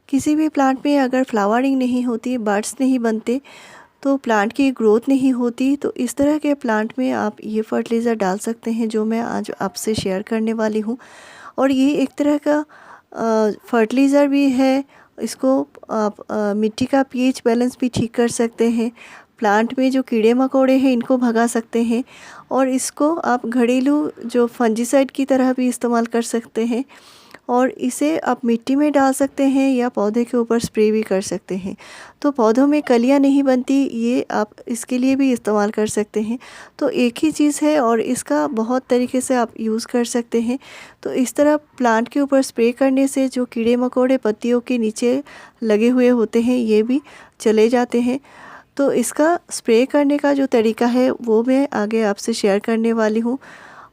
किसी भी प्लांट में अगर फ्लावरिंग नहीं होती, बड्स नहीं बनते, तो प्लांट की ग्रोथ नहीं होती। तो इस तरह के प्लांट में आप ये फर्टिलाइज़र डाल सकते हैं जो मैं आज आपसे शेयर करने वाली हूँ। और ये एक तरह का फर्टिलाइज़र भी है। इसको आप मिट्टी का पीएच बैलेंस भी ठीक कर सकते हैं, प्लांट में जो कीड़े मकोड़े हैं इनको भगा सकते हैं, और इसको आप घरेलू जो फंजीसाइड की तरह भी इस्तेमाल कर सकते हैं। और इसे आप मिट्टी में डाल सकते हैं या पौधे के ऊपर स्प्रे भी कर सकते हैं। तो पौधों में कलियां नहीं बनती, ये आप इसके लिए भी इस्तेमाल कर सकते हैं। तो एक ही चीज़ है और इसका बहुत तरीके से आप यूज़ कर सकते हैं। तो इस तरह प्लांट के ऊपर स्प्रे करने से जो कीड़े मकोड़े पत्तियों के नीचे लगे हुए होते हैं ये भी चले जाते हैं। तो इसका स्प्रे करने का जो तरीका है वो मैं आगे आपसे शेयर करने वाली हूँ,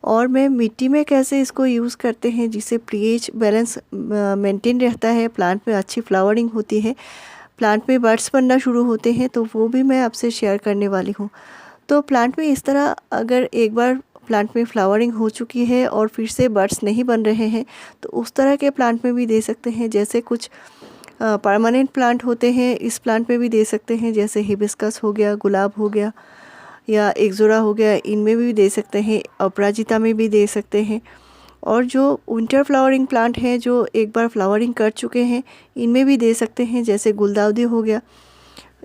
और मैं मिट्टी में कैसे इसको यूज़ करते हैं जिससे पीएच बैलेंस मेंटेन रहता है, प्लांट में अच्छी फ्लावरिंग होती है, प्लांट में बड्स बनना शुरू होते हैं, तो वो भी मैं आपसे शेयर करने वाली हूँ। तो प्लांट में इस तरह अगर एक बार प्लांट में फ्लावरिंग हो चुकी है और फिर से बड्स नहीं बन रहे हैं, तो उस तरह के प्लांट में भी दे सकते हैं। जैसे कुछ परमानेंट प्लांट होते हैं, इस प्लांट में भी दे सकते हैं, जैसे हिबिस्कस हो गया, गुलाब हो गया या एक्सोरा हो गया, इनमें भी दे सकते हैं, अपराजिता में भी दे सकते हैं। और जो विंटर फ्लावरिंग प्लांट हैं जो एक बार फ्लावरिंग कर चुके हैं इनमें भी दे सकते हैं, जैसे गुलदाउदी हो गया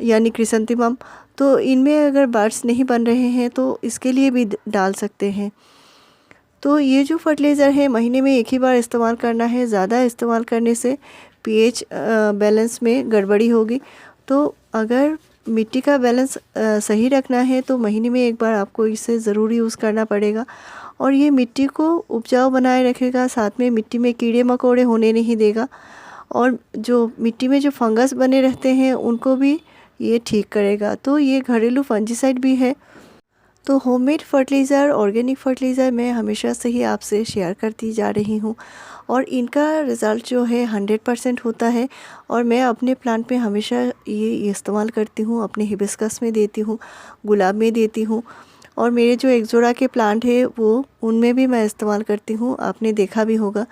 यानी क्रिसैंथेमम। तो इनमें अगर बड्स नहीं बन रहे हैं तो इसके लिए भी डाल सकते हैं। तो ये जो फर्टिलाइज़र है महीने में एक ही बार इस्तेमाल करना है, ज़्यादा इस्तेमाल करने से पीएच बैलेंस में गड़बड़ी होगी। तो अगर मिट्टी का बैलेंस सही रखना है तो महीने में एक बार आपको इसे ज़रूर यूज़ करना पड़ेगा, और ये मिट्टी को उपजाऊ बनाए रखेगा, साथ में मिट्टी में कीड़े मकोड़े होने नहीं देगा, और जो मिट्टी में जो फंगस बने रहते हैं उनको भी ये ठीक करेगा। तो ये घरेलू फंजीसाइड भी है। तो होममेड फर्टिलाइज़र, ऑर्गेनिक फर्टिलाइज़र मैं हमेशा से ही आपसे शेयर करती जा रही हूँ, और इनका रिज़ल्ट जो है 100% होता है। और मैं अपने प्लांट में हमेशा ये इस्तेमाल करती हूँ, अपने हिबिस्कस में देती हूँ, गुलाब में देती हूँ, और मेरे जो एक्सोरा के प्लांट है वो उनमें भी मैं इस्तेमाल करती हूँ, आपने देखा भी होगा।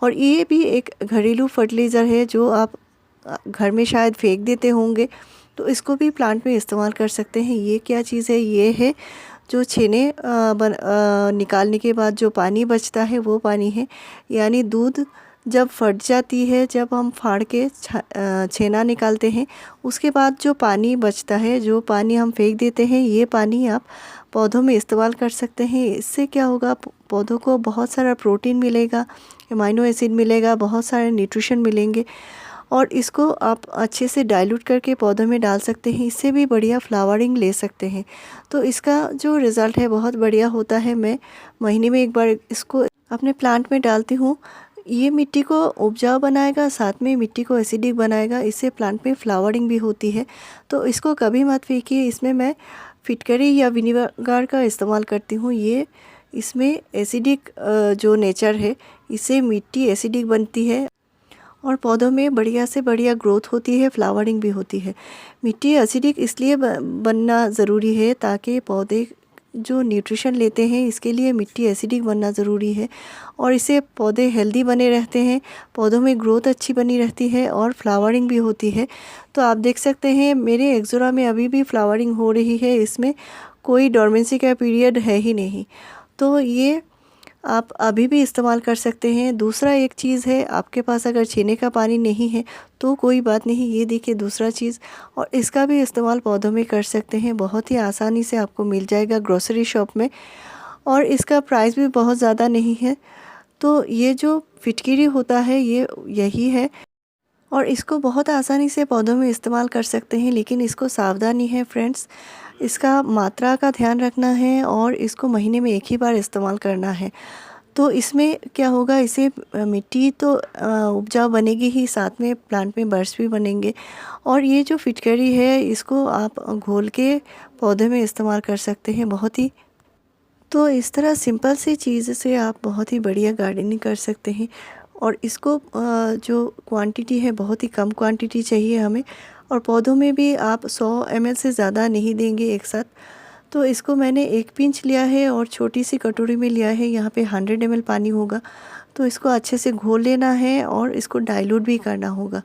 और ये भी एक घरेलू फर्टिलाइज़र है जो आप घर में शायद फेंक देते होंगे, तो इसको भी प्लांट में इस्तेमाल कर सकते हैं। ये क्या चीज़ है? ये है जो छेने निकालने के बाद जो पानी बचता है वो पानी है, यानी दूध जब फट जाती है, जब हम फाड़ के छेना निकालते हैं, उसके बाद जो पानी बचता है, जो पानी हम फेंक देते हैं, ये पानी आप पौधों में इस्तेमाल कर सकते हैं। इससे क्या होगा, पौधों को बहुत सारा प्रोटीन मिलेगा, अमाइनो एसिड मिलेगा, बहुत सारे न्यूट्रिशन मिलेंगे, और इसको आप अच्छे से डाइल्यूट करके पौधों में डाल सकते हैं। इससे भी बढ़िया फ्लावरिंग ले सकते हैं। तो इसका जो रिज़ल्ट है बहुत बढ़िया होता है। मैं महीने में एक बार इसको अपने प्लांट में डालती हूँ। ये मिट्टी को उपजाऊ बनाएगा, साथ में मिट्टी को एसिडिक बनाएगा, इससे प्लांट में फ्लावरिंग भी होती है। तो इसको कभी मत फेंकिए। इसमें मैं फिटकरी या विनेगर का इस्तेमाल करती हूँ। ये इसमें एसिडिक जो नेचर है, इससे मिट्टी एसिडिक बनती है और पौधों में बढ़िया से बढ़िया ग्रोथ होती है, फ्लावरिंग भी होती है। मिट्टी एसिडिक इसलिए बनना ज़रूरी है ताकि पौधे जो न्यूट्रिशन लेते हैं, इसके लिए मिट्टी एसिडिक बनना ज़रूरी है, और इससे पौधे हेल्दी बने रहते हैं, पौधों में ग्रोथ अच्छी बनी रहती है और फ्लावरिंग भी होती है। तो आप देख सकते हैं मेरे एक्सोरा में अभी भी फ्लावरिंग हो रही है, इसमें कोई डोर्मेंसी का पीरियड है ही नहीं। तो ये आप अभी भी इस्तेमाल कर सकते हैं। दूसरा एक चीज़ है, आपके पास अगर छेने का पानी नहीं है तो कोई बात नहीं, ये देखिए दूसरा चीज़, और इसका भी इस्तेमाल पौधों में कर सकते हैं। बहुत ही आसानी से आपको मिल जाएगा ग्रोसरी शॉप में, और इसका प्राइस भी बहुत ज़्यादा नहीं है। तो ये जो फिटकिरी होता है ये यही है, और इसको बहुत आसानी से पौधों में इस्तेमाल कर सकते हैं। लेकिन इसको सावधानी है फ्रेंड्स, इसका मात्रा का ध्यान रखना है, और इसको महीने में एक ही बार इस्तेमाल करना है। तो इसमें क्या होगा, इसे मिट्टी तो उपजाऊ बनेगी ही, साथ में प्लांट में बर्ड्स भी बनेंगे। और ये जो फिटकरी है इसको आप घोल के पौधे में इस्तेमाल कर सकते हैं। बहुत ही तो इस तरह सिंपल सी चीज़ से आप बहुत ही बढ़िया गार्डनिंग कर सकते हैं। और इसको जो क्वांटिटी है बहुत ही कम क्वांटिटी चाहिए हमें, और पौधों में भी आप 100 ml से ज़्यादा नहीं देंगे एक साथ। तो इसको मैंने 1 पिंच लिया है और छोटी सी कटोरी में लिया है, यहाँ पे 100 ml पानी होगा। तो इसको अच्छे से घोल लेना है और इसको डाइल्यूट भी करना होगा।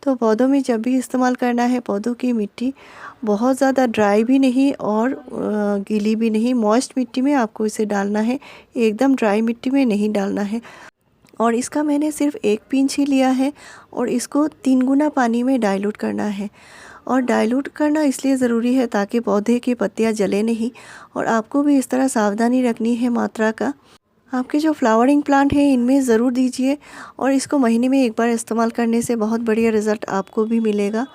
तो पौधों में जब भी इस्तेमाल करना है, पौधों की मिट्टी बहुत ज़्यादा ड्राई भी नहीं और गीली भी नहीं, मॉइस्ट मिट्टी में आपको इसे डालना है, एकदम ड्राई मिट्टी में नहीं डालना है। और इसका मैंने सिर्फ 1 पिंच ही लिया है और इसको 3 गुना पानी में डाइल्यूट करना है। और डाइल्यूट करना इसलिए ज़रूरी है ताकि पौधे की पत्तियां जले नहीं, और आपको भी इस तरह सावधानी रखनी है मात्रा का। आपके जो फ्लावरिंग प्लांट हैं इनमें ज़रूर दीजिए, और इसको महीने में एक बार इस्तेमाल करने से बहुत बढ़िया रिज़ल्ट आपको भी मिलेगा।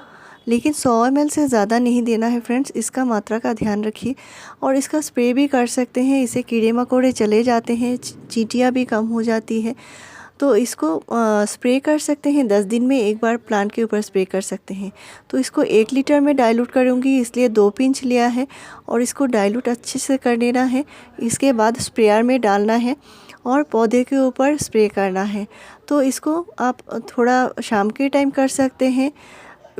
लेकिन 100 ml से ज़्यादा नहीं देना है फ्रेंड्स, इसका मात्रा का ध्यान रखिए। और इसका स्प्रे भी कर सकते हैं, इससे कीड़े मकोड़े चले जाते हैं, चींटियाँ भी कम हो जाती है। तो इसको स्प्रे कर सकते हैं, 10 दिन में एक बार प्लांट के ऊपर स्प्रे कर सकते हैं। तो इसको 1 लीटर में डाइल्यूट करूँगी, इसलिए 2 पिंच लिया है और इसको डाइल्यूट अच्छे से कर लेना है। इसके बाद स्प्रेयर में डालना है और पौधे के ऊपर स्प्रे करना है। तो इसको आप थोड़ा शाम के टाइम कर सकते हैं,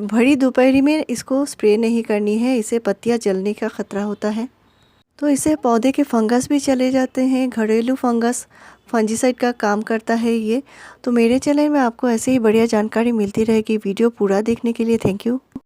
भरी दोपहरी में इसको स्प्रे नहीं करनी है, इससे पत्तियां जलने का ख़तरा होता है। तो इससे पौधे के फंगस भी चले जाते हैं, घरेलू फंगस, फंजीसाइड का काम करता है ये। तो मेरे चैनल में आपको ऐसे ही बढ़िया जानकारी मिलती रहेगी। वीडियो पूरा देखने के लिए थैंक यू।